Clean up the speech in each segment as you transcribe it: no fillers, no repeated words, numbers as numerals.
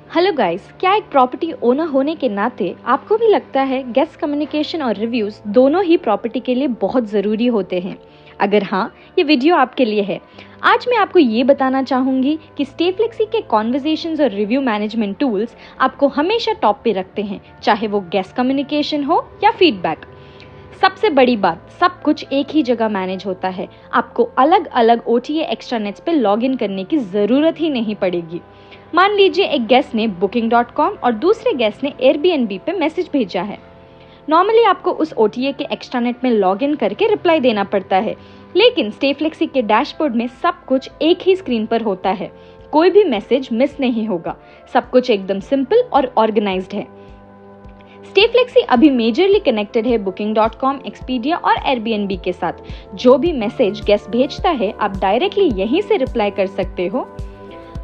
Hello guys, क्या एक property owner होने के नाते आपको भी लगता है गेस्ट कम्युनिकेशन और रिव्यूज दोनों ही प्रॉपर्टी के लिए बहुत ज़रूरी होते हैं? अगर हाँ, ये वीडियो आपके लिए है। आज मैं आपको ये बताना चाहूँगी कि स्टेफ्लेक्सी के कॉन्वर्जेशंस और रिव्यू मैनेजमेंट टूल्स आपको हमेशा टॉप पे रखते हैं, चाहे वो गेस्ट कम्युनिकेशन हो या फीडबैक। सबसे बड़ी बात, सब कुछ एक ही जगह मैनेज होता है। आपको अलग अलग OTA एक्स्ट्रानेट्स पे लॉगिन करने की ज़रूरत ही नहीं पड़ेगी। मान लीजिए एक गेस्ट ने booking.com और दूसरे गेस्ट ने Airbnb पे मैसेज भेजा है। नॉर्मली आपको उस OTA के एक्स्ट्रानेट में लॉगिन करके रिप्लाई देना पड़ता है, लेकिन स्टेफ्लेक्सी के डैशबोर्ड में सब कुछ एक ही स्क्रीन पर होता है। कोई भी मैसेज मिस नहीं होगा। सब कुछ एकदम सिंपल और ऑर्गेनाइज्ड है। स्टेफ्लेक्सी अभी मेजरली कनेक्टेड है booking.com, Expedia और Airbnb के साथ। जो भी मैसेज गेस्ट भेजता है, आप डायरेक्टली यहीं से रिप्लाई कर सकते हो।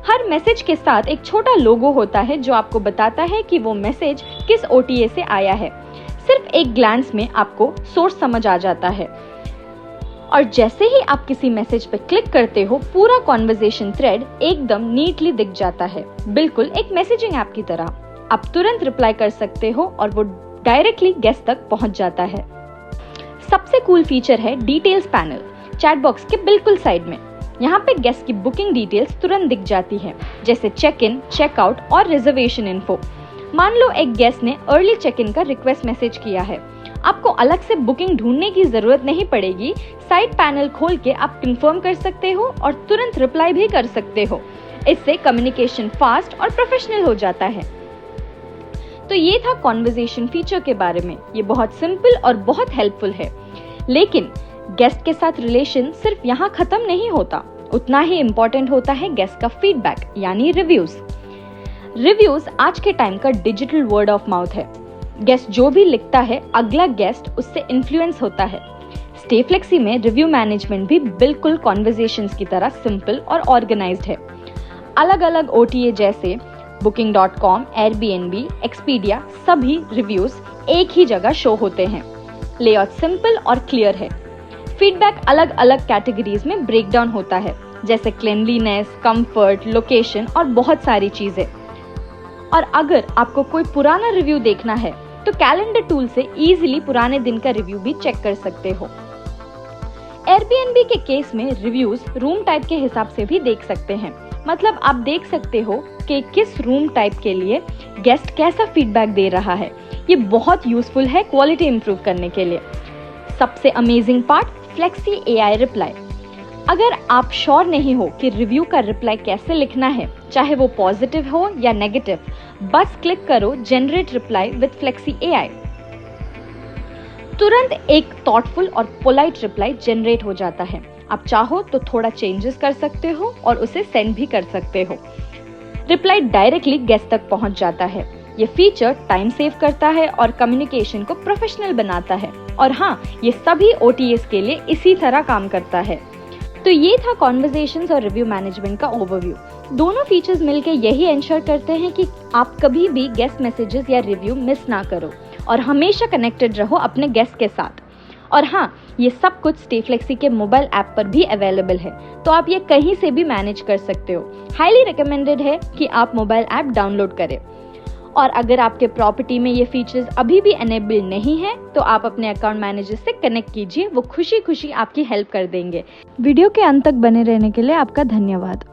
हर मैसेज के साथ एक छोटा लोगो होता है जो आपको बताता है कि वो मैसेज किस OTA से आया है। सिर्फ एक ग्लैंस में आपको सोर्स समझ आ जाता है और जैसे ही आप किसी मैसेज पे क्लिक करते हो, पूरा कॉन्वर्जेशन थ्रेड एकदम नीटली दिख जाता है, बिल्कुल एक मैसेजिंग ऐप की तरह। आप तुरंत रिप्लाई कर सकते हो और वो डायरेक्टली गेस्ट तक पहुंच जाता है। सबसे कूल फीचर है डिटेल्स पैनल, चैट बॉक्स के बिल्कुल साइड में। यहाँ पे गेस्ट की बुकिंग डिटेल्स तुरंत दिख जाती है, जैसे चेक इन, चेकआउट और रिजर्वेशन इन्फो। मान लो एक गेस्ट ने अर्ली चेक इन का रिक्वेस्ट मैसेज किया है, आपको अलग से बुकिंग ढूंढने की जरूरत नहीं पड़ेगी। साइड पैनल खोल के आप कंफर्म कर सकते हो और तुरंत रिप्लाई भी कर सकते हो। इससे कम्युनिकेशन फास्ट और प्रोफेशनल हो जाता है। तो ये था कॉन्वर्जेशन फीचर के बारे में। ये बहुत सिंपल और बहुत हेल्पफुल है, लेकिन गेस्ट के साथ रिलेशन सिर्फ यहाँ खत्म नहीं होता। उतना ही इम्पोर्टेंट होता है गेस्ट का फीडबैक, यानी रिव्यूज। रिव्यूज आज के टाइम का डिजिटल वर्ड ऑफ माउथ है। गेस्ट जो भी लिखता है, अगला गेस्ट उससे इन्फ्लुएंस होता है। स्टेफ्लेक्सी में रिव्यू मैनेजमेंट भी बिल्कुल कॉन्वर्जेशंस की तरह सिंपल और ऑर्गेनाइज्ड है। अलग अलग OTA जैसे booking.com, Airbnb, Expedia, सभी रिव्यूज एक ही जगह शो होते हैं। लेआउट सिंपल और क्लियर है। फीडबैक अलग अलग कैटेगरीज में ब्रेकडाउन होता है, जैसे क्लीनलीनेस, कंफर्ट, लोकेशन और बहुत सारी चीजें। और अगर आपको कोई पुराना रिव्यू देखना है तो कैलेंडर टूल से इजीली पुराने दिन का रिव्यू भी चेक कर सकते हो। Airbnb के केस में रिव्यूज रूम टाइप के हिसाब से भी देख सकते हैं। मतलब आप देख सकते हो कि किस रूम टाइप के लिए गेस्ट कैसा फीडबैक दे रहा है। ये बहुत यूजफुल है क्वालिटी इंप्रूव करने के लिए। सबसे amazing part, flexi AI reply. अगर आप श्योर नहीं हो कि रिव्यू का रिप्लाई कैसे लिखना है, चाहे वो पॉजिटिव हो या नेगेटिव, बस क्लिक करो generate reply with flexi AI। तुरंत एक थॉटफुल और पोलाइट रिप्लाई जनरेट हो जाता है। आप चाहो तो थोड़ा चेंजेस कर सकते हो और उसे सेंड भी कर सकते हो। रिप्लाई डायरेक्टली गेस्ट तक पहुंच जाता है। ये फीचर टाइम सेव करता है और कम्युनिकेशन को प्रोफेशनल बनाता है। और हाँ, ये सभी OTAs के लिए इसी तरह काम करता है। तो ये था कॉन्वर्जेशंस और रिव्यू मैनेजमेंट का ओवरव्यू। दोनों फीचर्स मिलकर यही इंश्योर करते हैं कि आप कभी भी गेस्ट मैसेजेस या रिव्यू मिस ना करो और हमेशा कनेक्टेड रहो अपने गेस्ट के साथ। और हाँ, ये सब कुछ स्टेफ्लेक्सी के मोबाइल ऐप पर भी अवेलेबल है, तो आप ये कहीं से भी मैनेज कर सकते हो। हाईली रिकमेंडेड है कि आप मोबाइल ऐप डाउनलोड करें। और अगर आपके प्रॉपर्टी में ये फीचर्स अभी भी एनेबल नहीं है, तो आप अपने अकाउंट मैनेजर से कनेक्ट कीजिए। वो खुशी खुशी आपकी हेल्प कर देंगे। वीडियो के अंत तक बने रहने के लिए आपका धन्यवाद।